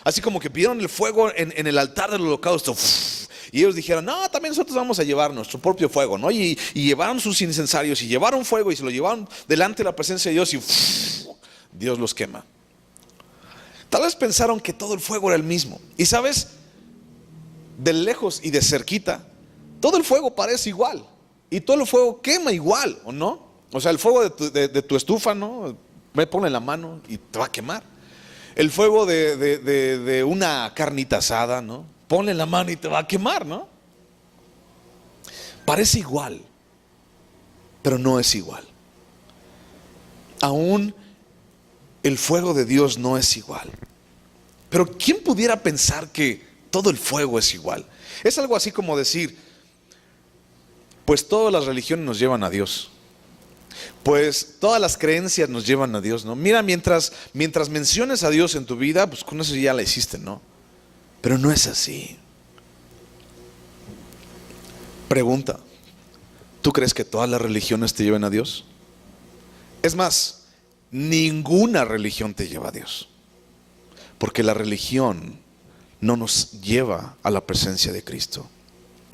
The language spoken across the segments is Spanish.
Así como que pidieron el fuego en el altar del holocausto. Y ellos dijeron, no, también nosotros vamos a llevar nuestro propio fuego, ¿no? Y llevaron sus incensarios y llevaron fuego y se lo llevaron delante de la presencia de Dios y Dios los quema. Tal vez pensaron que todo el fuego era el mismo. Y sabes, de lejos y de cerquita, todo el fuego parece igual. Y todo el fuego quema igual, ¿o no? O sea, el fuego de tu estufa, ¿no? Me pone en la mano y te va a quemar. El fuego de una carnita asada, ¿no? Ponle en la mano y te va a quemar, ¿no? Parece igual, pero no es igual. Aún el fuego de Dios no es igual. Pero ¿quién pudiera pensar que todo el fuego es igual? Es algo así como decir, pues todas las religiones nos llevan a Dios. Pues todas las creencias nos llevan a Dios, ¿no? Mira, mientras menciones a Dios en tu vida, pues con eso ya la hiciste, ¿no? Pero no es así. Pregunta, ¿tú crees que todas las religiones te llevan a Dios? Es más, ninguna religión te lleva a Dios. Porque la religión no nos lleva a la presencia de Cristo.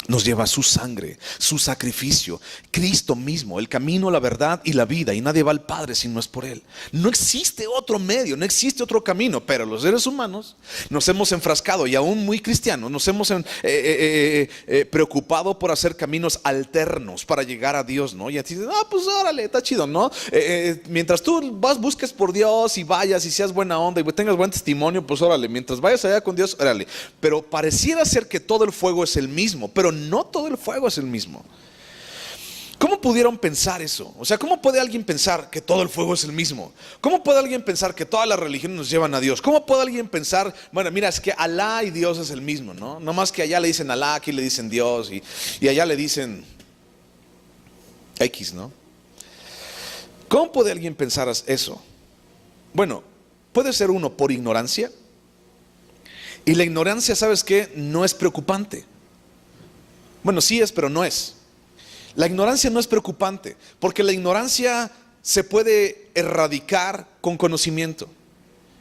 Nos lleva a su sangre, su sacrificio, Cristo mismo, el camino, la verdad y la vida. Y nadie va al Padre si no es por Él. No existe otro medio, no existe otro camino. Pero los seres humanos nos hemos enfrascado, y aún muy cristianos, nos hemos preocupado por hacer caminos alternos para llegar a Dios, ¿no? Y así, pues órale, está chido, ¿no? Mientras tú busques por Dios y vayas y seas buena onda y tengas buen testimonio, pues órale. Mientras vayas allá con Dios, órale. Pero pareciera ser que todo el fuego es el mismo, pero no todo el fuego es el mismo. ¿Cómo pudieron pensar eso? O sea, ¿cómo puede alguien pensar que todo el fuego es el mismo? ¿Cómo puede alguien pensar que todas las religiones nos llevan a Dios? ¿Cómo puede alguien pensar, bueno, mira, es que Alá y Dios es el mismo, ¿no? No más que allá le dicen Alá, aquí le dicen Dios y allá le dicen X, ¿no? ¿Cómo puede alguien pensar eso? Bueno, puede ser uno por ignorancia. Y la ignorancia, ¿sabes qué? No es preocupante. Bueno, sí es, pero no es. La ignorancia no es preocupante, porque la ignorancia se puede erradicar con conocimiento.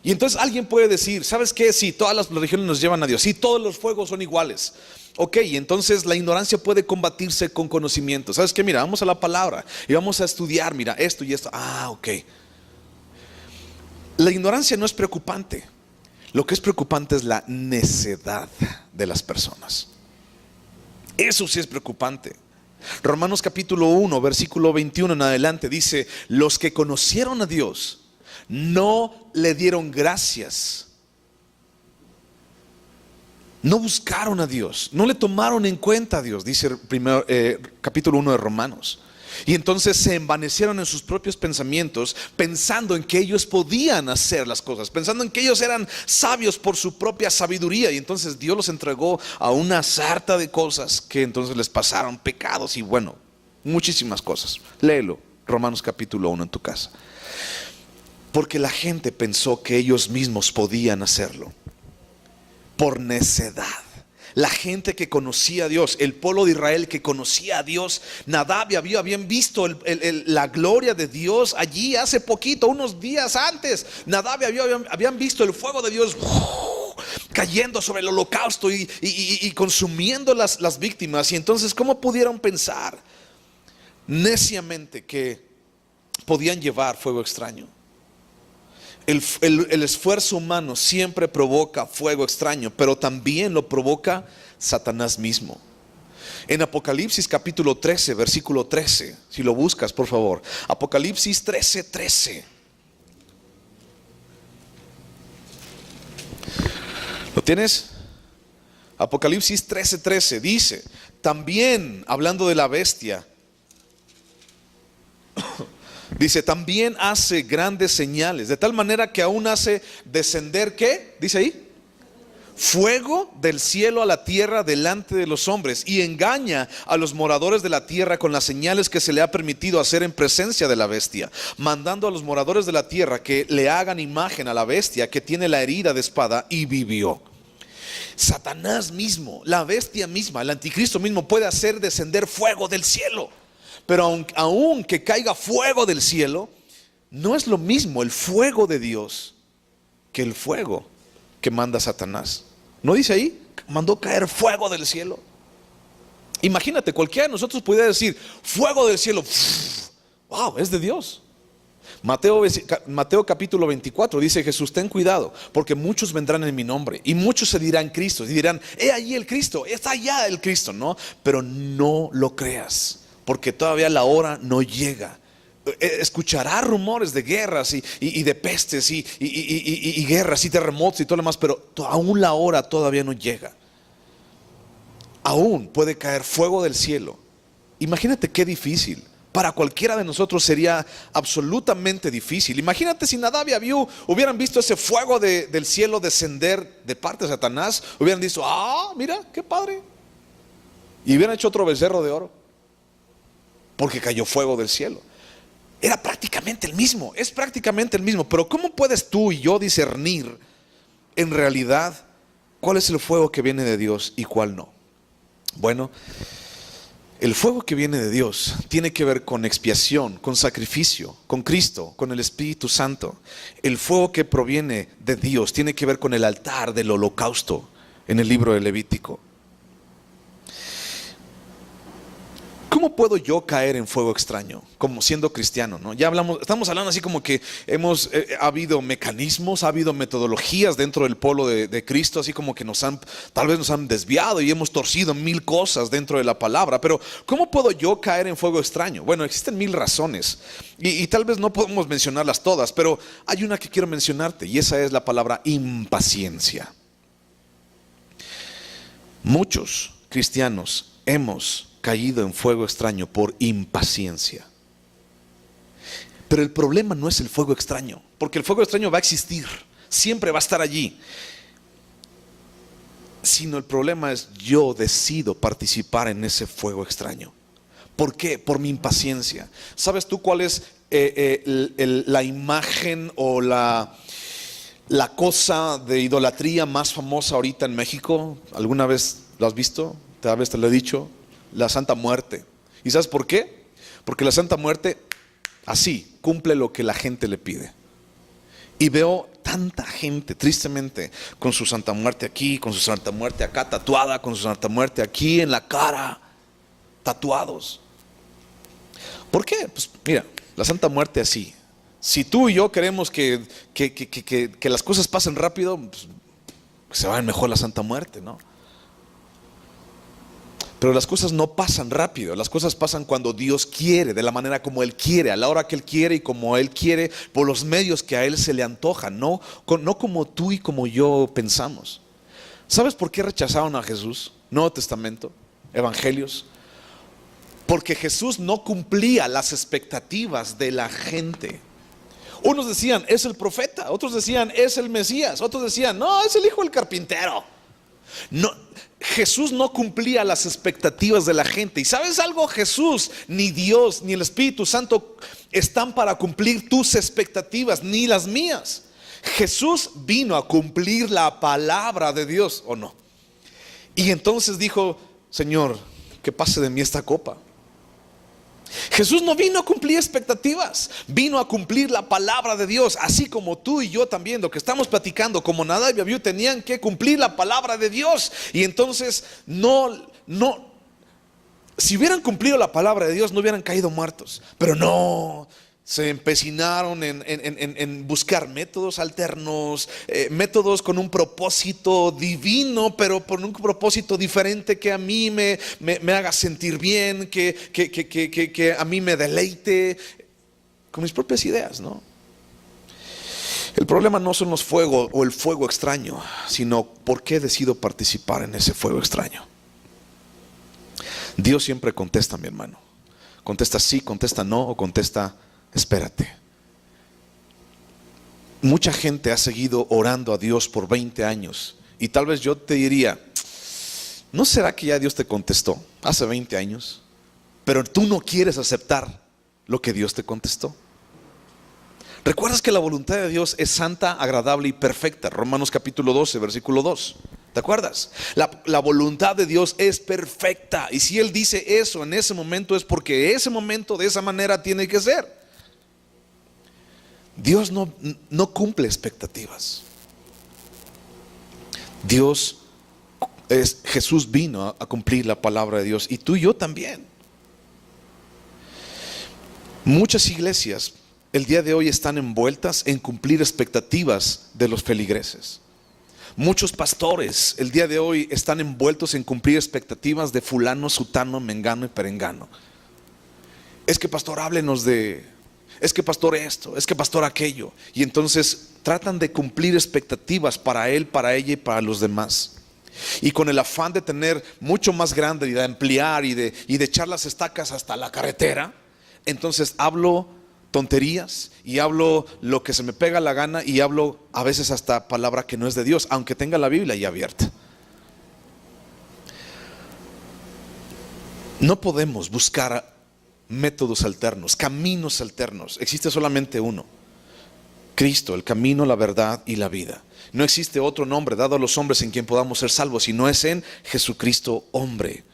Y entonces alguien puede decir, ¿sabes qué? Sí, todas las religiones nos llevan a Dios. Sí, todos los fuegos son iguales. Ok, entonces la ignorancia puede combatirse con conocimiento. ¿Sabes qué? Mira, vamos a la palabra y vamos a estudiar, mira, esto y esto. Ok. La ignorancia no es preocupante. Lo que es preocupante es la necedad de las personas. Eso sí es preocupante. Romanos capítulo 1, versículo 21 en adelante dice, los que conocieron a Dios no le dieron gracias, no buscaron a Dios, no le tomaron en cuenta a Dios, dice capítulo 1 de Romanos. Y entonces se envanecieron en sus propios pensamientos, pensando en que ellos podían hacer las cosas, pensando en que ellos eran sabios por su propia sabiduría. Y entonces Dios los entregó a una sarta de cosas que entonces les pasaron, pecados y bueno, muchísimas cosas. Léelo, Romanos capítulo 1 en tu casa. Porque la gente pensó que ellos mismos podían hacerlo por necedad. La gente que conocía a Dios, el pueblo de Israel que conocía a Dios, Nadab y Abiú habían visto la gloria de Dios allí hace poquito, unos días antes. Nadab y Abiú habían visto el fuego de Dios cayendo sobre el holocausto y consumiendo las víctimas. Y entonces, ¿cómo pudieron pensar neciamente que podían llevar fuego extraño? El esfuerzo humano siempre provoca fuego extraño, pero también lo provoca Satanás mismo. En Apocalipsis capítulo 13, versículo 13, si lo buscas por favor, Apocalipsis 13, 13. ¿Lo tienes? Apocalipsis 13, 13 dice, también hablando de la bestia, dice, también hace grandes señales, de tal manera que aún hace descender, ¿qué? Dice ahí, fuego del cielo a la tierra delante de los hombres, y engaña a los moradores de la tierra con las señales que se le ha permitido hacer en presencia de la bestia, mandando a los moradores de la tierra que le hagan imagen a la bestia que tiene la herida de espada y vivió. Satanás mismo, la bestia misma, el anticristo mismo puede hacer descender fuego del cielo. Pero aun que caiga fuego del cielo, no es lo mismo el fuego de Dios que el fuego que manda Satanás. ¿No dice ahí? Mandó caer fuego del cielo. Imagínate, cualquiera de nosotros pudiera decir, fuego del cielo. Wow, es de Dios. Mateo capítulo 24 dice Jesús: ten cuidado, porque muchos vendrán en mi nombre y muchos se dirán Cristo, y dirán, he allí el Cristo, está allá el Cristo, ¿no? Pero no lo creas, porque todavía la hora no llega. Escuchará rumores de guerras y de pestes y guerras y terremotos y todo lo demás, pero aún la hora todavía no llega. Aún puede caer fuego del cielo. Imagínate qué difícil. Para cualquiera de nosotros sería absolutamente difícil. Imagínate si Nadab y Abiú hubieran visto ese fuego del cielo descender de parte de Satanás. Hubieran dicho, mira, qué padre. Y hubieran hecho otro becerro de oro, porque cayó fuego del cielo. Era prácticamente el mismo, es prácticamente el mismo. Pero ¿cómo puedes tú y yo discernir en realidad cuál es el fuego que viene de Dios y cuál no? Bueno, el fuego que viene de Dios tiene que ver con expiación, con sacrificio, con Cristo, con el Espíritu Santo. El fuego que proviene de Dios tiene que ver con el altar del holocausto en el libro de Levítico. ¿Cómo puedo yo caer en fuego extraño como siendo cristiano, ¿no? Ya estamos hablando así como que ha habido mecanismos, ha habido metodologías dentro del pueblo de Cristo, así como que tal vez nos han desviado y hemos torcido mil cosas dentro de la palabra. Pero ¿cómo puedo yo caer en fuego extraño? Bueno, existen mil razones y tal vez no podemos mencionarlas todas, pero hay una que quiero mencionarte, y esa es la palabra impaciencia. Muchos cristianos hemos caído en fuego extraño por impaciencia. Pero el problema no es el fuego extraño, porque el fuego extraño va a existir, siempre va a estar allí. Sino el problema es, yo decido participar en ese fuego extraño. ¿Por qué? Por mi impaciencia. ¿Sabes tú cuál es la imagen o la cosa de idolatría más famosa ahorita en México? ¿Alguna vez lo has visto? Tal vez te lo he dicho. La Santa Muerte. ¿Y sabes por qué? Porque la Santa Muerte así cumple lo que la gente le pide. Y veo tanta gente, tristemente, con su Santa Muerte aquí, con su Santa Muerte acá tatuada, con su Santa Muerte aquí en la cara, tatuados. ¿Por qué? Pues mira, la Santa Muerte así. Si tú y yo queremos que las cosas pasen rápido, pues se va mejor la Santa Muerte, ¿no? Pero las cosas no pasan rápido, las cosas pasan cuando Dios quiere, de la manera como Él quiere, a la hora que Él quiere y como Él quiere, por los medios que a Él se le antojan, no como tú y como yo pensamos. ¿Sabes por qué rechazaron a Jesús? Nuevo Testamento, Evangelios. Porque Jesús no cumplía las expectativas de la gente. Unos decían, es el profeta, otros decían, es el Mesías, otros decían, no, es el hijo del carpintero. No, Jesús no cumplía las expectativas de la gente. ¿Y sabes algo? Jesús, ni Dios, ni el Espíritu Santo están para cumplir tus expectativas, ni las mías. Jesús vino a cumplir la palabra de Dios, ¿o no? Y entonces dijo, Señor, que pase de mí esta copa. Jesús no vino a cumplir expectativas, vino a cumplir la palabra de Dios. Así como tú y yo también, lo que estamos platicando, como Nadab y Abiú tenían que cumplir la palabra de Dios. Y entonces si hubieran cumplido la palabra de Dios, no hubieran caído muertos. Pero no, se empecinaron en buscar métodos alternos, métodos con un propósito divino, pero por un propósito diferente que a mí me haga sentir bien, que a mí me deleite, con mis propias ideas, ¿no? El problema no son los fuegos o el fuego extraño, sino por qué decido participar en ese fuego extraño. Dios siempre contesta, mi hermano. Contesta sí, contesta no, o contesta espérate. Mucha gente ha seguido orando a Dios por 20 años y tal vez yo te diría, ¿no será que ya Dios te contestó hace 20 años? Pero tú no quieres aceptar lo que Dios te contestó. ¿Recuerdas que la voluntad de Dios es santa, agradable y perfecta? Romanos capítulo 12, versículo 2. ¿Te acuerdas? La voluntad de Dios es perfecta. Y si Él dice eso en ese momento, es porque ese momento de esa manera tiene que ser. Dios no cumple expectativas. Jesús vino a cumplir la palabra de Dios, y tú y yo también. Muchas iglesias el día de hoy están envueltas en cumplir expectativas de los feligreses. Muchos pastores el día de hoy están envueltos en cumplir expectativas de fulano, sutano, mengano y perengano. Es que pastor, háblenos es que pastor esto, es que pastor aquello. Y entonces tratan de cumplir expectativas para él, para ella y para los demás. Y con el afán de tener mucho más grande y de ampliar y de echar las estacas hasta la carretera, entonces hablo tonterías y hablo lo que se me pega la gana, y hablo a veces hasta palabra que no es de Dios, aunque tenga la Biblia ahí abierta. No podemos buscar métodos alternos, caminos alternos. Existe solamente uno: Cristo, el camino, la verdad y la vida. No existe otro nombre dado a los hombres en quien podamos ser salvos, si no es en Jesucristo hombre.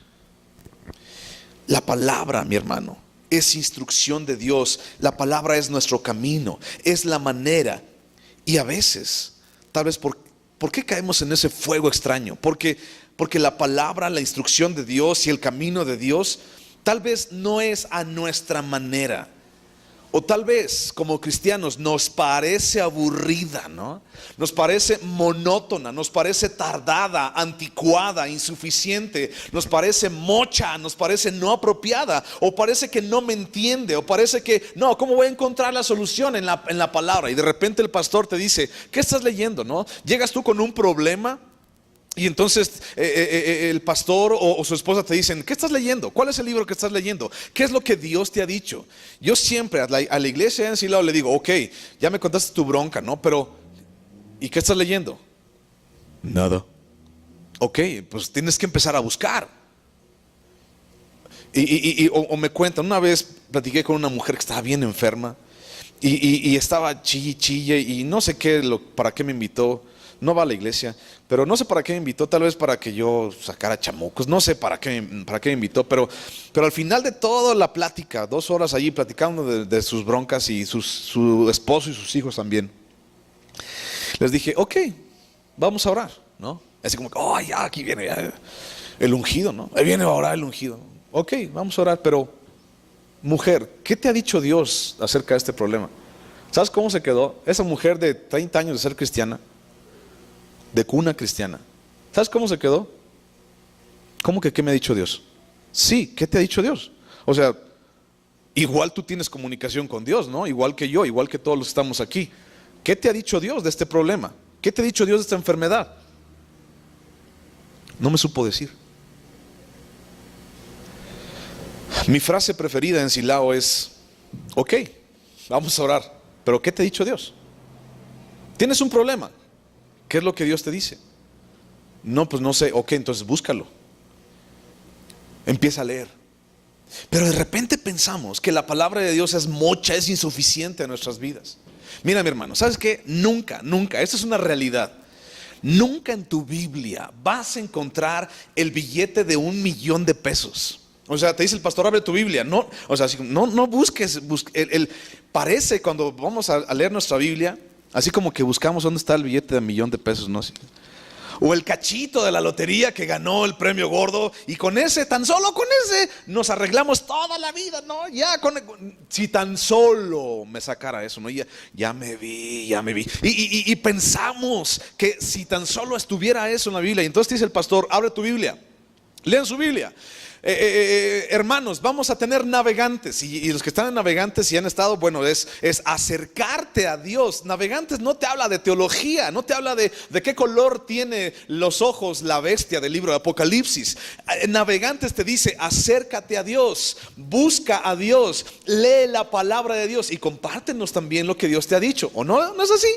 La palabra, mi hermano, es instrucción de Dios. La palabra es nuestro camino, es la manera. Y a veces, tal vez, ¿por qué caemos en ese fuego extraño? Porque la palabra, la instrucción de Dios y el camino de Dios tal vez no es a nuestra manera. O tal vez como cristianos nos parece aburrida, ¿no? Nos parece monótona, nos parece tardada, anticuada, insuficiente, nos parece mocha, nos parece no apropiada, o parece que no me entiende, o parece que no, ¿cómo voy a encontrar la solución en la palabra? Y de repente el pastor te dice, ¿qué estás leyendo? ¿No? Llegas tú con un problema, y entonces el pastor o su esposa te dicen, ¿qué estás leyendo? ¿Cuál es el libro que estás leyendo? ¿Qué es lo que Dios te ha dicho? Yo siempre a la iglesia en Silao le digo, ok, ya me contaste tu bronca, ¿no? Pero, ¿y qué estás leyendo? Nada. Ok, pues tienes que empezar a buscar. O me cuentan, una vez platiqué con una mujer que estaba bien enferma y estaba chille, y no sé para qué me invitó. No va a la iglesia, pero no sé para qué me invitó. Tal vez para que yo sacara chamucos, no sé para qué me invitó, pero al final de toda la plática, 2 horas allí platicando de sus broncas, y su esposo y sus hijos también, les dije, ok, vamos a orar, ¿no? Así como, oh, ya, aquí viene ya el ungido, ¿no? Ahí viene a orar el ungido. Ok, vamos a orar, pero mujer, ¿qué te ha dicho Dios acerca de este problema? ¿Sabes cómo se quedó? Esa mujer de 30 años de ser cristiana, de cuna cristiana, ¿sabes cómo se quedó? ¿Cómo que qué me ha dicho Dios? Sí, ¿qué te ha dicho Dios? O sea, igual tú tienes comunicación con Dios, ¿no? Igual que yo, igual que todos los que estamos aquí. ¿Qué te ha dicho Dios de este problema? ¿Qué te ha dicho Dios de esta enfermedad? No me supo decir. Mi frase preferida en Silao es, ok, vamos a orar, pero ¿qué te ha dicho Dios? ¿Tienes un problema? ¿Qué es lo que Dios te dice? No, pues no sé. Ok, entonces búscalo. Empieza a leer. Pero de repente pensamos que la palabra de Dios es mocha, es insuficiente en nuestras vidas. Mira, mi hermano, ¿sabes qué? Nunca, esta es una realidad. Nunca en tu Biblia vas a encontrar el billete de $1,000,000. O sea, te dice el pastor, abre tu Biblia. No, o sea, no busques. Parece cuando vamos a leer nuestra Biblia, así como que buscamos dónde está el billete de $1,000,000, ¿no? O el cachito de la lotería que ganó el premio gordo, y con ese, tan solo con ese, nos arreglamos toda la vida, ¿no? Ya si tan solo me sacara eso, ¿no? Ya me vi. Y pensamos que si tan solo estuviera eso en la Biblia, y entonces dice el pastor, abre tu Biblia, lean su Biblia. Hermanos, vamos a tener navegantes, y los que están en navegantes y han estado, bueno, es acercarte a Dios. Navegantes no te habla de teología, no te habla de qué color tiene los ojos la bestia del libro de Apocalipsis. Navegantes te dice, acércate a Dios, busca a Dios, lee la palabra de Dios y compártenos también lo que Dios te ha dicho, ¿o no? ¿No es así?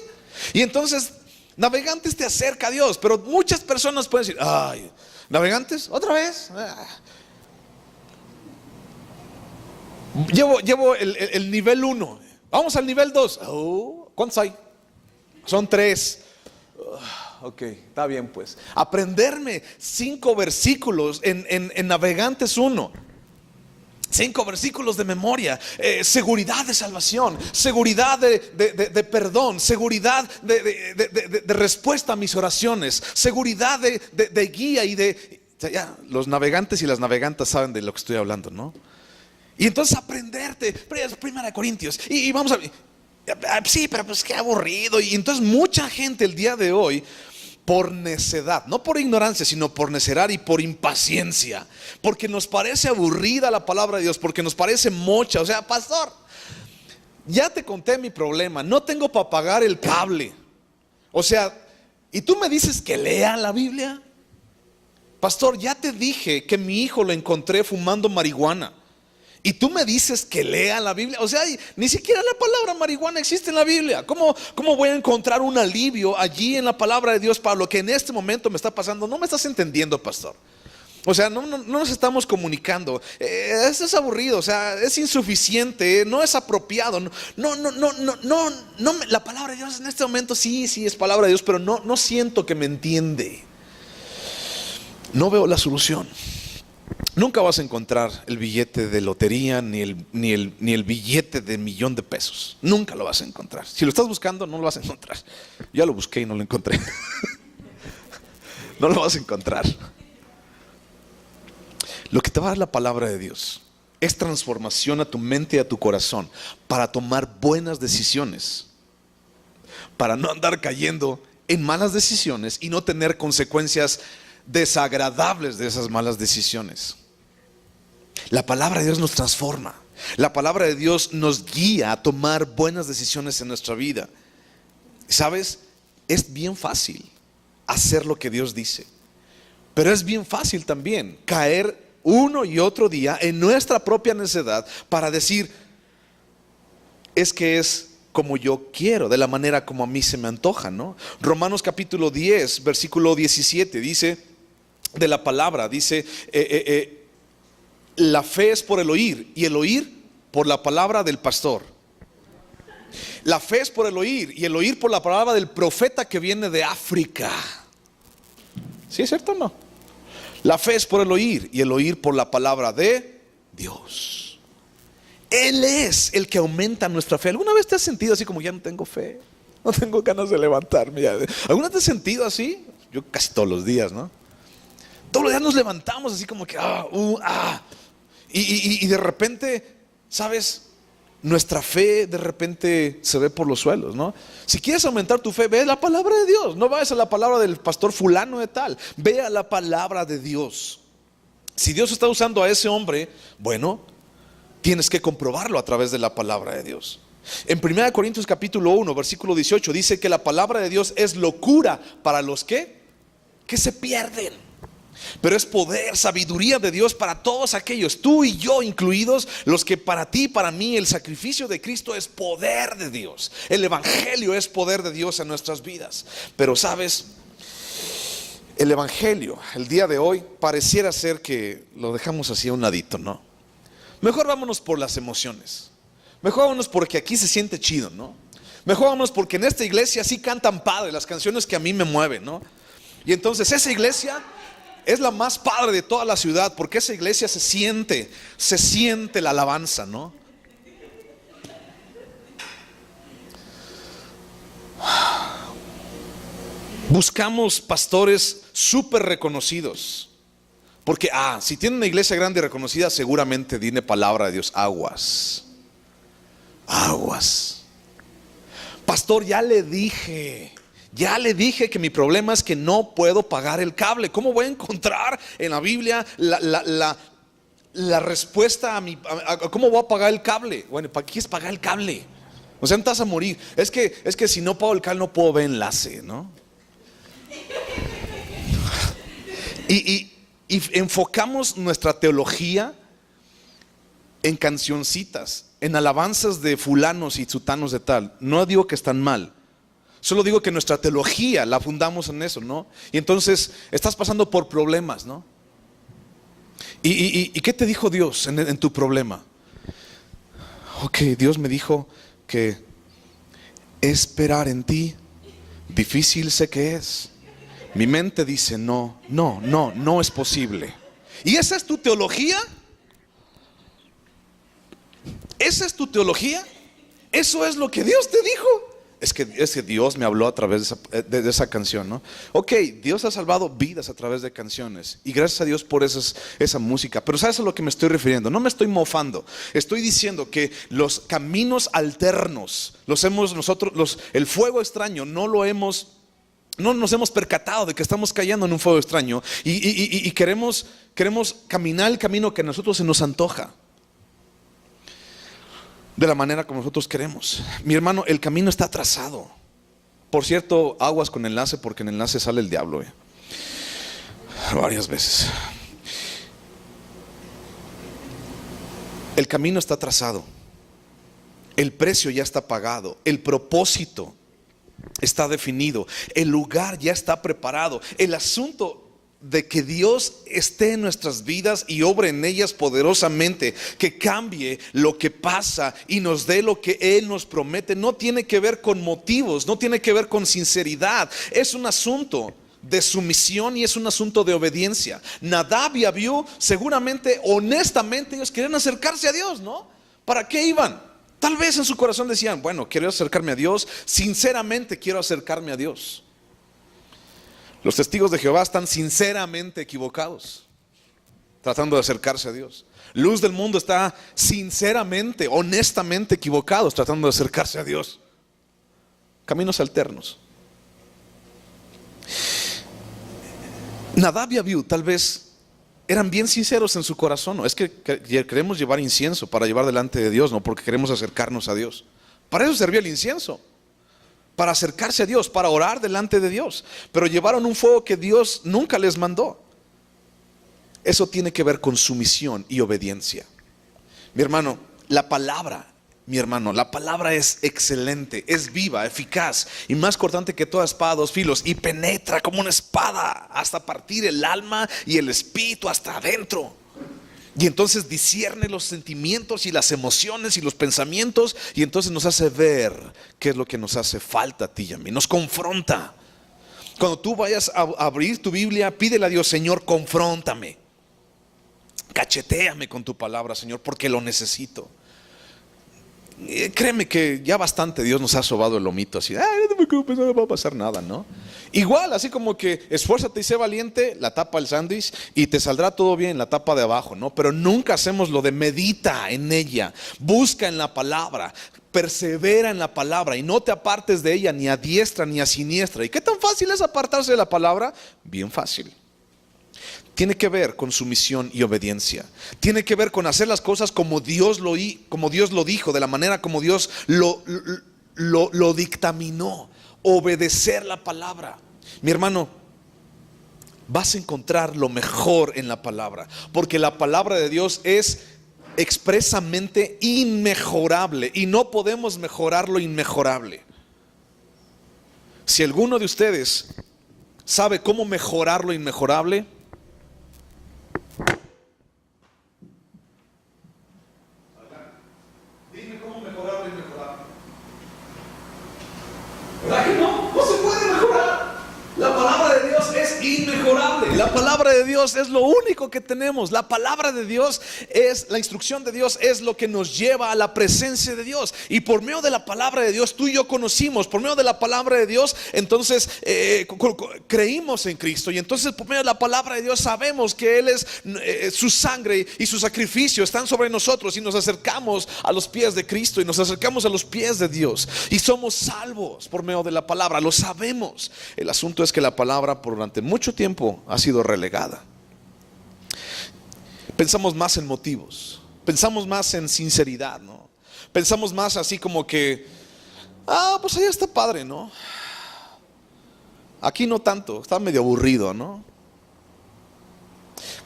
Y entonces Navegantes te acerca a Dios, pero muchas personas pueden decir, ay, Navegantes, otra vez. Llevo el nivel 1. Vamos al nivel 2. ¿Cuántos hay? Son 3. Ok, está bien pues. Aprenderme 5 versículos en Navegantes 1. 5 versículos de memoria, seguridad de salvación, seguridad de perdón, seguridad de respuesta a mis oraciones, seguridad de guía y ya, los navegantes y las navegantas saben de lo que estoy hablando, ¿no? Y entonces aprenderte, Primera de Corintios, y vamos a ver, sí, pero pues qué aburrido. Y entonces mucha gente el día de hoy, por necedad, no por ignorancia, sino por necedad y por impaciencia, porque nos parece aburrida la palabra de Dios, porque nos parece mocha. O sea, pastor, ya te conté mi problema, no tengo para pagar el cable. O sea, ¿y tú me dices que lea la Biblia? Pastor, ya te dije que mi hijo lo encontré fumando marihuana, y tú me dices que lea la Biblia. O sea, ni siquiera la palabra marihuana existe en la Biblia. ¿Cómo voy a encontrar un alivio allí en la palabra de Dios para lo que en este momento me está pasando? No me estás entendiendo, pastor. O sea, no nos estamos comunicando. Esto es aburrido, o sea, es insuficiente, no es apropiado. La palabra de Dios en este momento sí es palabra de Dios, pero no siento que me entiende. No veo la solución. Nunca vas a encontrar el billete de lotería ni el billete de $1,000,000. Nunca lo vas a encontrar. Si lo estás buscando, no lo vas a encontrar. Ya lo busqué y no lo encontré. No lo vas a encontrar. Lo que te va a dar la palabra de Dios es transformación a tu mente y a tu corazón para tomar buenas decisiones, para no andar cayendo en malas decisiones y no tener consecuencias desagradables de esas malas decisiones. La palabra de Dios nos transforma. La palabra de Dios nos guía a tomar buenas decisiones en nuestra vida. ¿Sabes? Es bien fácil hacer lo que Dios dice, pero es bien fácil también caer uno y otro día en nuestra propia necedad para decir, es que es como yo quiero, de la manera como a mí se me antoja, ¿no? Romanos capítulo 10, versículo 17 dice de la palabra, dice, la fe es por el oír, y el oír por la palabra del pastor. La fe es por el oír, y el oír por la palabra del profeta que viene de África. ¿Sí es cierto o no? La fe es por el oír, y el oír por la palabra de Dios. Él es el que aumenta nuestra fe. ¿Alguna vez te has sentido así como ya no tengo fe? No tengo ganas de levantarme ya. ¿Alguna vez te has sentido así? Yo casi todos los días, ¿no? Todos los días nos levantamos así como que y de repente, ¿sabes? Nuestra fe de repente se ve por los suelos, ¿no? Si quieres aumentar tu fe, ve la palabra de Dios. No vayas a la palabra del pastor fulano de tal. Ve a la palabra de Dios. Si Dios está usando a ese hombre, bueno, tienes que comprobarlo a través de la palabra de Dios. En 1 Corintios capítulo 1, versículo 18 dice que la palabra de Dios es locura para los que se pierden, pero es poder, sabiduría de Dios para todos aquellos, tú y yo incluidos, los que para ti y para mí el sacrificio de Cristo es poder de Dios. El evangelio es poder de Dios en nuestras vidas. Pero sabes, el evangelio el día de hoy pareciera ser que lo dejamos así a un ladito, ¿no? Mejor vámonos por las emociones. Mejor vámonos porque aquí se siente chido, ¿no? Mejor vámonos porque en esta iglesia sí cantan padre las canciones que a mí me mueven, ¿no? Y entonces esa iglesia es la más padre de toda la ciudad, porque esa iglesia se siente la alabanza, ¿no? Buscamos pastores súper reconocidos, porque si tiene una iglesia grande y reconocida, seguramente tiene palabra de Dios. Aguas. Pastor, ya le dije que mi problema es que no puedo pagar el cable. ¿Cómo voy a encontrar en la Biblia la respuesta a cómo voy a pagar el cable? Bueno, ¿para qué es pagar el cable? O sea, no te vas a morir. Es que si no pago el cable no puedo ver enlace, ¿no? Y enfocamos nuestra teología en cancioncitas, en alabanzas de fulanos y sutanos de tal. No digo que están mal, solo digo que nuestra teología la fundamos en eso, ¿no? Y entonces estás pasando por problemas, ¿no? ¿Y qué te dijo Dios en tu problema? Ok, Dios me dijo que esperar en ti, difícil sé que es. Mi mente dice no es posible. ¿Y esa es tu teología? ¿Esa es tu teología? ¿Eso es lo que Dios te dijo? Es que Dios me habló a través de esa canción, ¿no? Ok, Dios ha salvado vidas a través de canciones, y gracias a Dios por esa música. Pero ¿sabes a lo que me estoy refiriendo? No me estoy mofando. Estoy diciendo que los caminos alternos el fuego extraño no nos hemos percatado de que estamos cayendo en un fuego extraño, y queremos caminar el camino que a nosotros se nos antoja, de la manera como nosotros queremos. Mi hermano, el camino está trazado. Por cierto, aguas con enlace, porque en enlace sale el diablo, varias veces. El camino está trazado. El precio ya está pagado. El propósito está definido. El lugar ya está preparado. El asunto de que Dios esté en nuestras vidas y obre en ellas poderosamente, que cambie lo que pasa y nos dé lo que Él nos promete, no tiene que ver con motivos, no tiene que ver con sinceridad. Es un asunto de sumisión y es un asunto de obediencia. Nadab y Abiú, seguramente, honestamente, ellos querían acercarse a Dios, ¿no? ¿Para qué iban? Tal vez en su corazón decían, bueno, quiero acercarme a Dios, sinceramente quiero acercarme a Dios. Los testigos de Jehová están sinceramente equivocados, tratando de acercarse a Dios. Luz del mundo está sinceramente, honestamente equivocados, tratando de acercarse a Dios. Caminos alternos. Nadab y Abiú tal vez eran bien sinceros en su corazón. No, es que queremos llevar incienso para llevar delante de Dios, no porque queremos acercarnos a Dios. Para eso servía el incienso, para acercarse a Dios, para orar delante de Dios. Pero llevaron un fuego que Dios nunca les mandó. Eso tiene que ver con sumisión y obediencia. Mi hermano, la palabra es excelente, es viva, eficaz y más cortante que toda espada de dos filos, y penetra como una espada hasta partir el alma y el espíritu hasta adentro. Y entonces discierne los sentimientos y las emociones y los pensamientos, y entonces nos hace ver qué es lo que nos hace falta a ti y a mí. Nos confronta. Cuando tú vayas a abrir tu Biblia, pídele a Dios, Señor, confróntame, cachetéame con tu palabra, Señor, porque lo necesito. Créeme que ya bastante Dios nos ha sobado el lomito así, no me preocupes, no me va a pasar nada, ¿no? Igual, así como que esfuérzate y sé valiente, la tapa del sándwich, y te saldrá todo bien, la tapa de abajo, ¿no? Pero nunca hacemos lo de medita en ella, busca en la palabra, persevera en la palabra y no te apartes de ella ni a diestra ni a siniestra. ¿Y qué tan fácil es apartarse de la palabra? Bien fácil. Tiene que ver con sumisión y obediencia. Tiene que ver con hacer las cosas como Dios lo dijo, de la manera como Dios lo dictaminó. Obedecer la palabra. Mi hermano, vas a encontrar lo mejor en la palabra, porque la palabra de Dios es expresamente inmejorable y no podemos mejorar lo inmejorable. Si alguno de ustedes sabe cómo mejorar lo inmejorable, dime cómo mejorar lo inmejorable. ¿Verdad que no? No se puede mejorar. La palabra de Dios es inmejorable. La palabra de Dios es lo único que tenemos. La palabra de Dios es, la instrucción de Dios es lo que nos lleva a la presencia de Dios. Y por medio de la palabra de Dios, tú y yo conocimos. Por medio de la palabra de Dios, entonces creímos en Cristo. Y entonces por medio de la palabra de Dios sabemos que Él es, su sangre y su sacrificio están sobre nosotros. Y nos acercamos a los pies de Cristo y nos acercamos a los pies de Dios. Y somos salvos por medio de la palabra. Lo sabemos. El asunto es que la palabra durante mucho tiempo ha sido relegada. Pensamos más en motivos, pensamos más en sinceridad, ¿no? Pensamos más así como que, pues allá está padre, ¿no? Aquí no tanto, está medio aburrido, ¿no?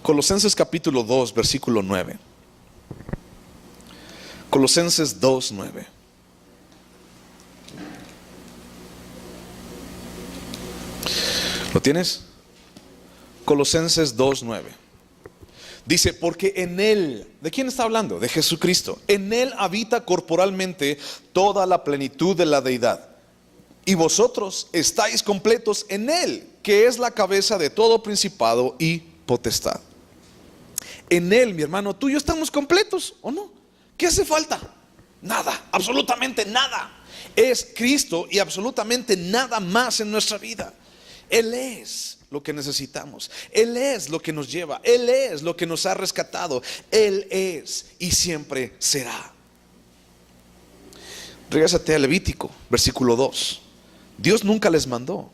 Colosenses capítulo 2, versículo 9. Colosenses 2, 9. ¿Lo tienes? Colosenses 2:9. Dice, porque en Él, ¿de quién está hablando? De Jesucristo. En Él habita corporalmente toda la plenitud de la deidad. Y vosotros estáis completos en Él, que es la cabeza de todo principado y potestad. En Él, mi hermano, tú y yo estamos completos, ¿o no? ¿Qué hace falta? Nada, absolutamente nada. Es Cristo y absolutamente nada más en nuestra vida. Él es lo que necesitamos. Él es lo que nos lleva. Él es lo que nos ha rescatado. Él es y siempre será. Regrésate a Levítico, versículo 2. Dios nunca les mandó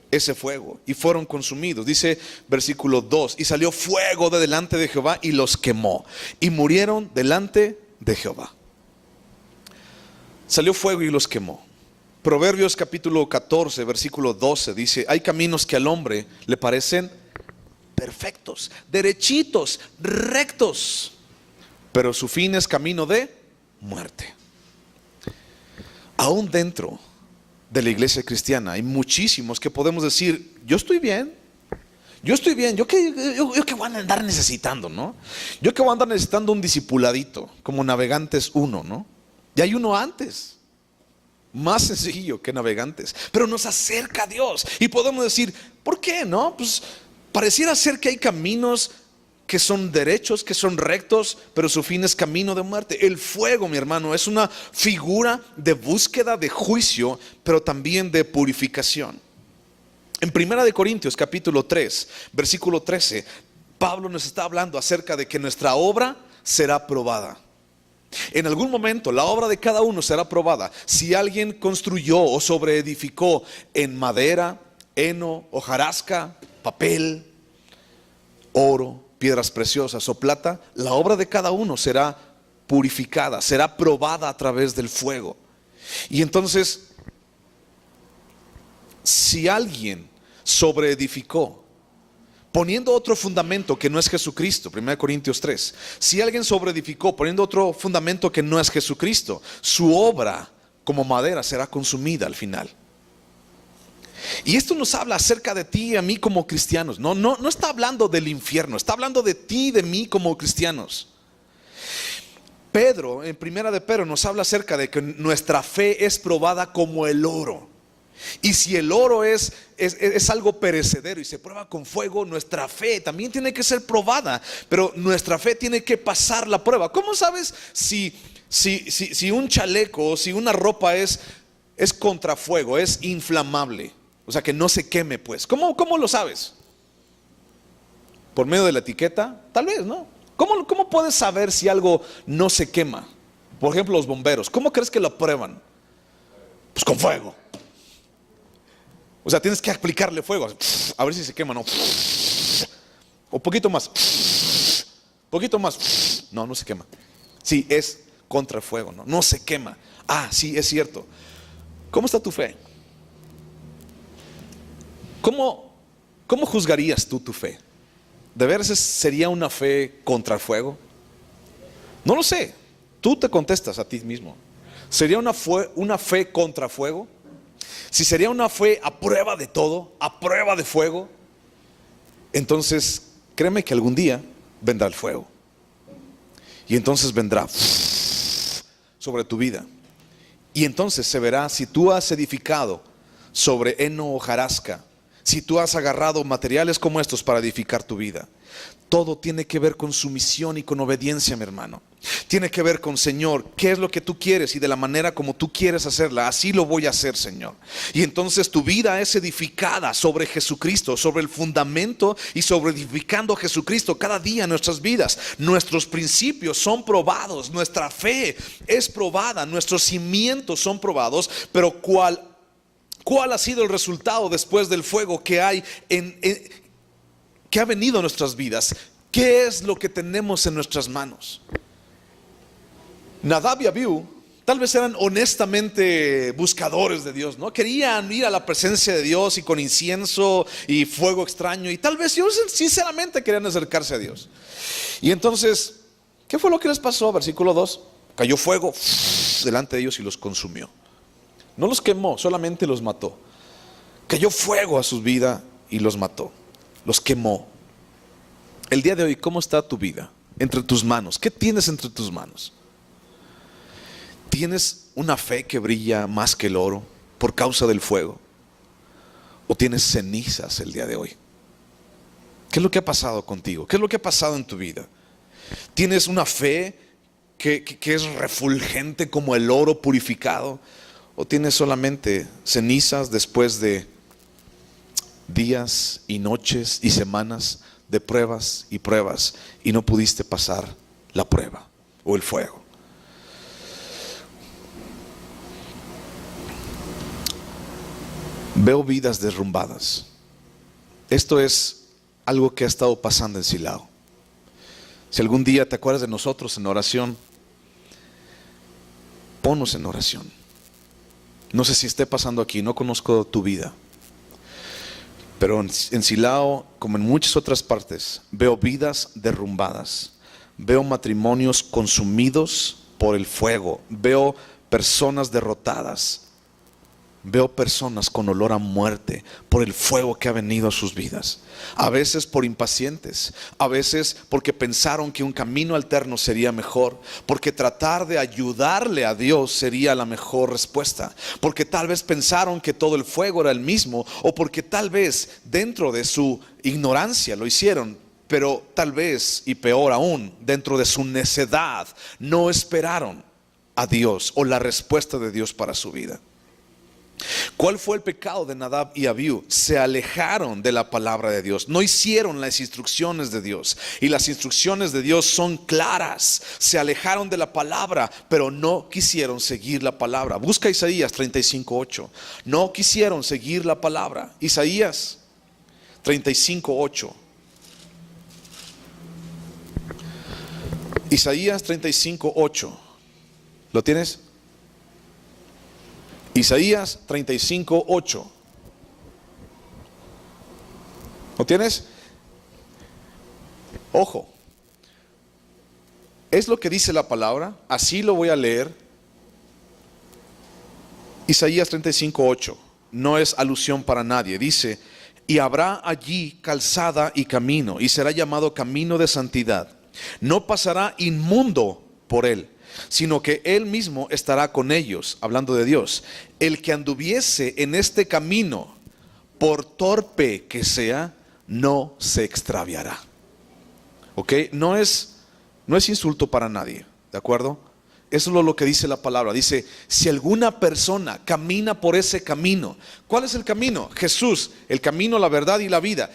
ese fuego y fueron consumidos. Dice versículo 2: y salió fuego de delante de Jehová y los quemó, y murieron delante de Jehová. Salió fuego y los quemó. Proverbios capítulo 14 versículo 12 dice: hay caminos que al hombre le parecen perfectos, derechitos, rectos, pero su fin es camino de muerte. Aún dentro de la iglesia cristiana hay muchísimos que podemos decir: yo estoy bien, yo que voy a andar necesitando, ¿no? Yo que voy a andar necesitando un discipuladito, como Navegantes 1, ¿no? Y hay uno antes, más sencillo que Navegantes, pero nos acerca a Dios. Y podemos decir: ¿por qué no? Pues pareciera ser que hay caminos que son derechos, que son rectos, pero su fin es camino de muerte. El fuego, mi hermano, es una figura de búsqueda, de juicio, pero también de purificación. En 1 Corintios capítulo 3 versículo 13, Pablo nos está hablando acerca de que nuestra obra será probada. En algún momento la obra de cada uno será probada. Si alguien construyó o sobreedificó en madera, heno, hojarasca, papel, oro, piedras preciosas o plata, la obra de cada uno será purificada, será probada a través del fuego. Y entonces, si alguien sobreedificó poniendo otro fundamento que no es Jesucristo, 1 Corintios 3, si alguien sobreedificó poniendo otro fundamento que no es Jesucristo, su obra como madera será consumida al final. Y esto nos habla acerca de ti y a mí como cristianos. No está hablando del infierno, está hablando de ti y de mí como cristianos. Pedro, en 1 de Pedro, nos habla acerca de que nuestra fe es probada como el oro. Y si el oro es algo perecedero y se prueba con fuego, nuestra fe también tiene que ser probada. Pero nuestra fe tiene que pasar la prueba. ¿Cómo sabes si un chaleco o si una ropa es contra fuego, es inflamable? O sea, que no se queme, pues. ¿Cómo lo sabes? ¿Por medio de la etiqueta? Tal vez, ¿no? ¿Cómo puedes saber si algo no se quema? Por ejemplo, los bomberos, ¿cómo crees que lo prueban? Pues con fuego. O sea, tienes que aplicarle fuego, a ver si se quema, ¿no? O poquito más. Poquito más. No se quema. Sí, es contra el fuego, ¿no? No se quema. Ah, sí, es cierto. ¿Cómo está tu fe? ¿Cómo juzgarías tú tu fe? ¿De veras sería una fe contra el fuego? No lo sé. Tú te contestas a ti mismo. ¿Sería una fe contra fuego? Si sería una fe a prueba de todo, a prueba de fuego, entonces créeme que algún día vendrá el fuego. Y entonces vendrá sobre tu vida. Y entonces se verá si tú has edificado sobre heno o hojarasca, si tú has agarrado materiales como estos para edificar tu vida. Todo tiene que ver con sumisión y con obediencia, mi hermano. Tiene que ver con: Señor, ¿qué es lo que tú quieres? Y de la manera como tú quieres hacerla, así lo voy a hacer, Señor. Y entonces tu vida es edificada sobre Jesucristo, sobre el fundamento y sobre edificando a Jesucristo cada día en nuestras vidas. Nuestros principios son probados, nuestra fe es probada, nuestros cimientos son probados. Pero ¿cuál ha sido el resultado después del fuego que hay que ha venido a nuestras vidas? ¿Qué es lo que tenemos en nuestras manos? Nadab y Abiú tal vez eran honestamente buscadores de Dios, ¿no? Querían ir a la presencia de Dios y con incienso y fuego extraño, y tal vez ellos sinceramente querían acercarse a Dios. Y entonces, ¿qué fue lo que les pasó? Versículo 2: cayó fuego delante de ellos y los consumió. No los quemó, solamente los mató. Cayó fuego a su vida y los mató, los quemó. El día de hoy, ¿cómo está tu vida? Entre tus manos. ¿Qué tienes entre tus manos? ¿Tienes una fe que brilla más que el oro por causa del fuego? ¿O tienes cenizas el día de hoy? ¿Qué es lo que ha pasado contigo? ¿Qué es lo que ha pasado en tu vida? ¿Tienes una fe que es refulgente como el oro purificado? ¿O tienes solamente cenizas después de días y noches y semanas de pruebas y pruebas y no pudiste pasar la prueba o el fuego? Veo vidas derrumbadas. Esto es algo que ha estado pasando en Silao. Si algún día te acuerdas de nosotros en oración, ponnos en oración. No sé si esté pasando aquí, no conozco tu vida, pero en Silao, como en muchas otras partes, veo vidas derrumbadas, veo matrimonios consumidos por el fuego, veo personas derrotadas, veo personas con olor a muerte por el fuego que ha venido a sus vidas. A veces por impacientes, a veces porque pensaron que un camino alterno sería mejor, porque tratar de ayudarle a Dios sería la mejor respuesta, porque tal vez pensaron que todo el fuego era el mismo, o porque tal vez dentro de su ignorancia lo hicieron, pero tal vez, y peor aún, dentro de su necedad, no esperaron a Dios o la respuesta de Dios para su vida. ¿Cuál fue el pecado de Nadab y Abiú? Se alejaron de la palabra de Dios, no hicieron las instrucciones de Dios, y las instrucciones de Dios son claras. Se alejaron de la palabra, pero no quisieron seguir la palabra. Busca Isaías 35:8. No quisieron seguir la palabra. Isaías 35:8. Isaías 35:8. ¿Lo tienes? Isaías 35:8. ¿Lo tienes? Ojo, es lo que dice la palabra, así lo voy a leer. Isaías 35:8, no es alusión para nadie. Dice: y habrá allí calzada y camino, y será llamado camino de santidad. No pasará inmundo por él, sino que Él mismo estará con ellos, hablando de Dios. El que anduviese en este camino, por torpe que sea, no se extraviará. ¿Ok? No es insulto para nadie, ¿de acuerdo? Eso es lo que dice la palabra. Dice, si alguna persona camina por ese camino. ¿Cuál es el camino? Jesús, el camino, la verdad y la vida.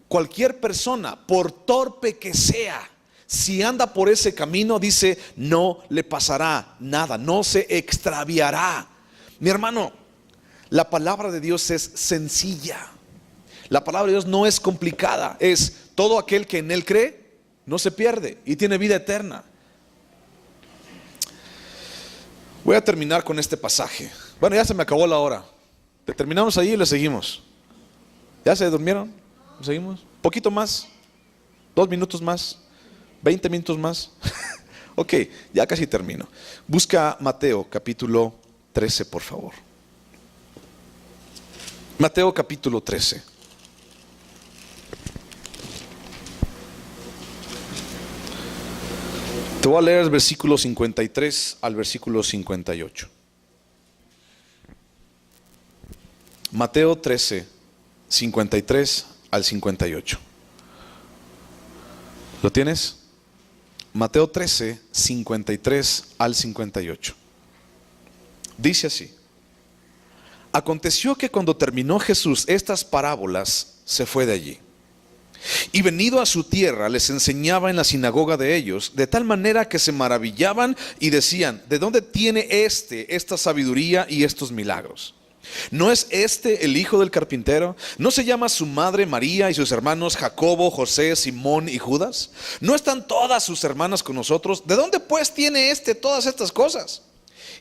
Cualquier persona, por torpe que sea, si anda por ese camino, dice, no le pasará nada, no se extraviará. Mi hermano, la palabra de Dios es sencilla. La palabra de Dios no es complicada. Es todo aquel que en Él cree, no se pierde y tiene vida eterna. Voy a terminar con este pasaje. Bueno, ya se me acabó la hora. Terminamos ahí y le seguimos. ¿Ya se durmieron? ¿Le seguimos? ¿Poquito más? 2 minutos más. 20 minutos más. Ok, ya casi termino. Busca Mateo capítulo 13, por favor. Mateo capítulo 13. Te voy a leer el versículo 53 al versículo 58. Mateo 13, 53 al 58. ¿Lo tienes? Mateo 13, 53 al 58. Dice así: aconteció que cuando terminó Jesús estas parábolas, se fue de allí. Y venido a su tierra, les enseñaba en la sinagoga de ellos, de tal manera que se maravillaban y decían: ¿de dónde tiene esta sabiduría y estos milagros? ¿No es este el hijo del carpintero? ¿No se llama su madre María y sus hermanos Jacobo, José, Simón y Judas? ¿No están todas sus hermanas con nosotros? ¿De dónde pues tiene todas estas cosas?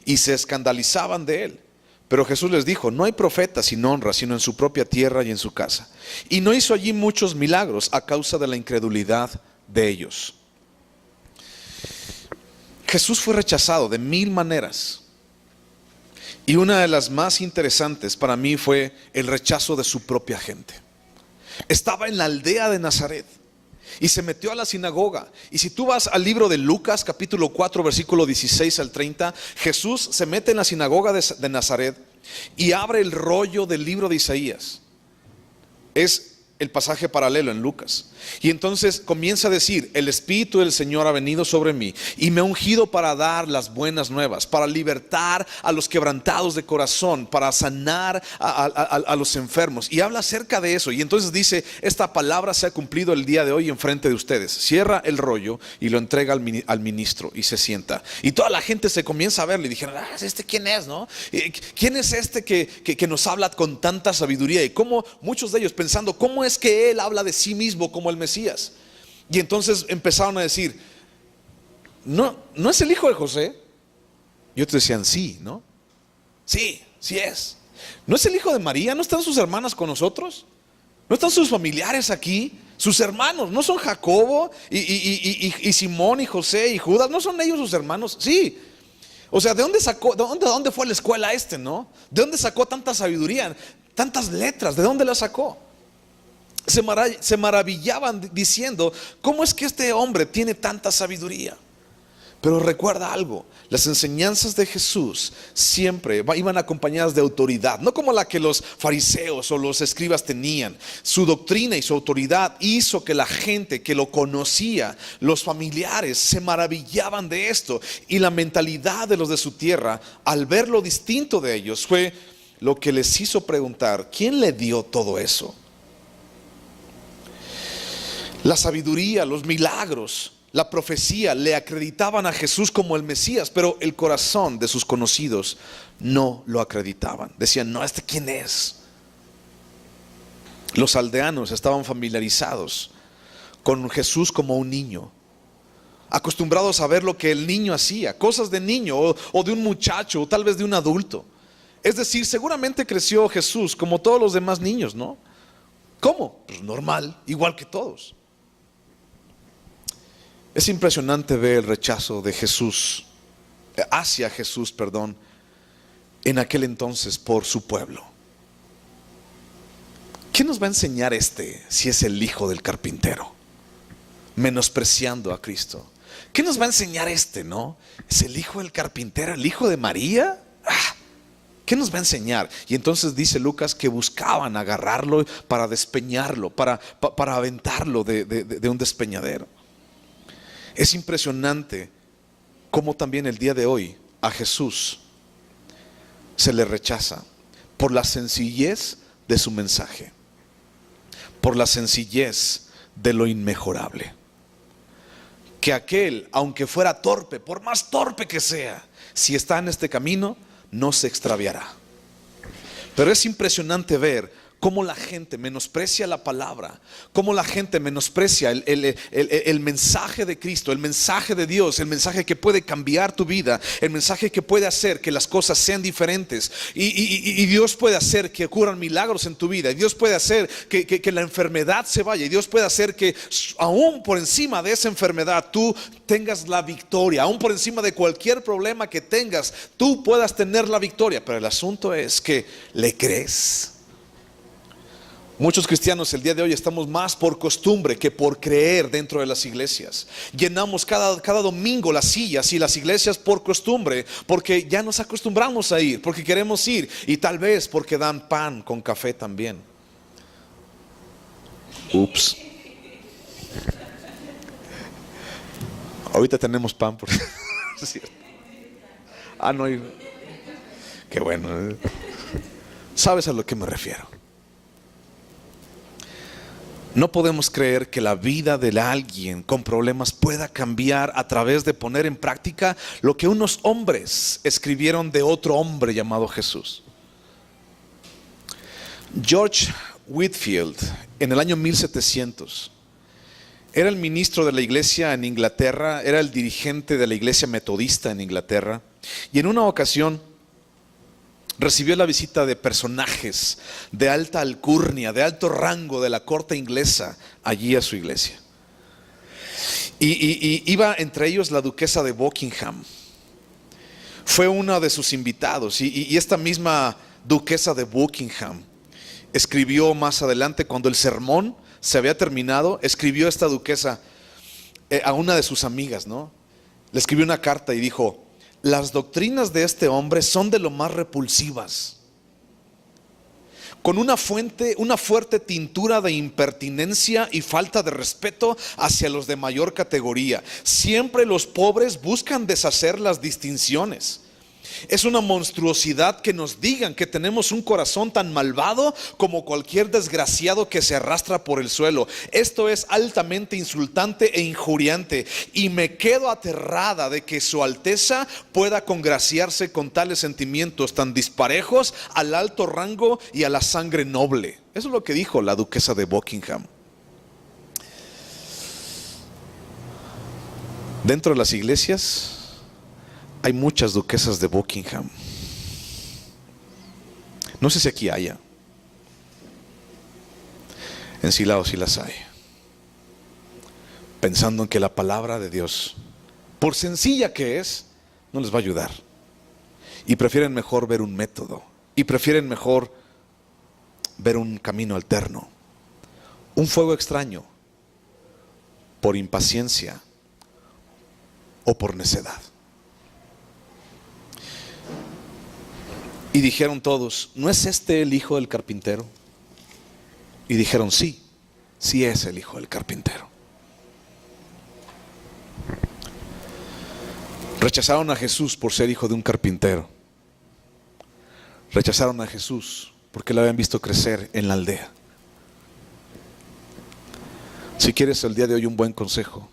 Y se escandalizaban de él. Pero Jesús les dijo: no hay profeta sin honra, sino en su propia tierra y en su casa. Y no hizo allí muchos milagros a causa de la incredulidad de ellos. Jesús fue rechazado de 1000 maneras. Y una de las más interesantes para mí fue el rechazo de su propia gente. Estaba en la aldea de Nazaret y se metió a la sinagoga. Y si tú vas al libro de Lucas capítulo 4 versículo 16 al 30, Jesús se mete en la sinagoga de Nazaret y abre el rollo del libro de Isaías. Es el pasaje paralelo en Lucas. Y entonces comienza a decir: el Espíritu del Señor ha venido sobre mí y me ha ungido para dar las buenas nuevas, para libertar a los quebrantados de corazón, para sanar a los enfermos. Y habla acerca de eso. Y entonces dice: esta palabra se ha cumplido el día de hoy en frente de ustedes. Cierra el rollo y lo entrega al ministro y se sienta. Y toda la gente se comienza a verle y dijeron: ¿este quién es, no? ¿Quién es este que nos habla con tanta sabiduría? Y cómo muchos de ellos pensando: ¿cómo es que él habla de sí mismo como el Mesías? Y entonces empezaron a decir: ¿no es el hijo de José? Y otros decían: sí, ¿no? Sí, sí es. ¿No es el hijo de María? ¿No están sus hermanas con nosotros? ¿No están sus familiares aquí? Sus hermanos, ¿no son Jacobo y Simón y José y Judas? ¿No son ellos sus hermanos? Sí. O sea, ¿de dónde sacó, de dónde fue a la escuela no? ¿De dónde sacó tanta sabiduría, tantas letras? ¿De dónde las sacó? Se maravillaban diciendo: ¿cómo es que este hombre tiene tanta sabiduría? Pero recuerda algo: las enseñanzas de Jesús siempre iban acompañadas de autoridad, no como la que los fariseos o los escribas tenían. Su doctrina y su autoridad hizo que la gente que lo conocía, los familiares, se maravillaban de esto. Y la mentalidad de los de su tierra, al ver lo distinto de ellos, fue lo que les hizo preguntar: ¿quién le dio todo eso? La sabiduría, los milagros, la profecía le acreditaban a Jesús como el Mesías, pero el corazón de sus conocidos no lo acreditaban. Decían: no, ¿este quién es? Los aldeanos estaban familiarizados con Jesús como un niño, acostumbrados a ver lo que el niño hacía, cosas de niño o de un muchacho o tal vez de un adulto. Es decir, seguramente creció Jesús como todos los demás niños, ¿no? ¿Cómo? Pues normal, igual que todos. Es impresionante ver el rechazo de Jesús, hacia Jesús, en aquel entonces por su pueblo. ¿Qué nos va a enseñar si es el hijo del carpintero? Menospreciando a Cristo. ¿Qué nos va a enseñar no? ¿Es el hijo del carpintero, el hijo de María? ¿Qué nos va a enseñar? Y entonces dice Lucas que buscaban agarrarlo para despeñarlo, para aventarlo de un despeñadero. Es impresionante cómo también el día de hoy a Jesús se le rechaza por la sencillez de su mensaje, por la sencillez de lo inmejorable. Que aquel, aunque fuera torpe, por más torpe que sea, si está en este camino, no se extraviará. Pero es impresionante ver cómo la gente menosprecia la palabra, cómo la gente menosprecia el mensaje de Cristo, el mensaje de Dios, el mensaje que puede cambiar tu vida, el mensaje que puede hacer que las cosas sean diferentes. Y Dios puede hacer que ocurran milagros en tu vida. Y Dios puede hacer que la enfermedad se vaya. Y Dios puede hacer que aún por encima de esa enfermedad tú tengas la victoria. Aún por encima de cualquier problema que tengas, tú puedas tener la victoria. Pero el asunto es que ¿le crees? Muchos cristianos el día de hoy estamos más por costumbre que por creer dentro de las iglesias. Llenamos cada domingo las sillas y las iglesias por costumbre, porque ya nos acostumbramos a ir, porque queremos ir, y tal vez porque dan pan con café también. Ups. Ahorita tenemos pan por... no, qué bueno. ¿Sabes a lo que me refiero? No podemos creer que la vida de alguien con problemas pueda cambiar a través de poner en práctica lo que unos hombres escribieron de otro hombre llamado Jesús. George Whitefield, en el año 1700, era el ministro de la iglesia en Inglaterra, era el dirigente de la iglesia metodista en Inglaterra, y en una ocasión recibió la visita de personajes de alta alcurnia, de alto rango de la corte inglesa allí a su iglesia. Y iba entre ellos la duquesa de Buckingham. Fue uno de sus invitados. Y esta misma duquesa de Buckingham escribió más adelante, cuando el sermón se había terminado, escribió esta duquesa a una de sus amigas, ¿no? Le escribió una carta y dijo: las doctrinas de este hombre son de lo más repulsivas. con una fuerte tintura de impertinencia y falta de respeto hacia los de mayor categoría. Siempre los pobres buscan deshacer las distinciones. Es una monstruosidad que nos digan que tenemos un corazón tan malvado como cualquier desgraciado que se arrastra por el suelo. Esto es altamente insultante e injuriante, y me quedo aterrada de que Su Alteza pueda congraciarse con tales sentimientos tan disparejos al alto rango y a la sangre noble. Eso es lo que dijo la duquesa de Buckingham. Dentro de las iglesias hay muchas duquesas de Buckingham. No sé si aquí haya. En Silao sí las hay. Pensando en que la palabra de Dios, por sencilla que es, no les va a ayudar. Y prefieren mejor ver un método. Y prefieren mejor ver un camino alterno. Un fuego extraño. Por impaciencia o por necedad. Y dijeron todos: ¿no es este el hijo del carpintero? Y dijeron: sí, sí es el hijo del carpintero. Rechazaron a Jesús por ser hijo de un carpintero. Rechazaron a Jesús porque lo habían visto crecer en la aldea. Si quieres el día de hoy un buen consejo,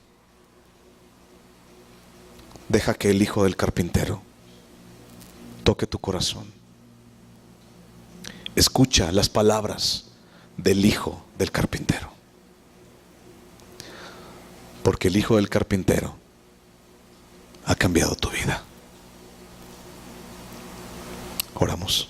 deja que el hijo del carpintero toque tu corazón. Escucha las palabras del hijo del carpintero. Porque el hijo del carpintero ha cambiado tu vida. Oramos.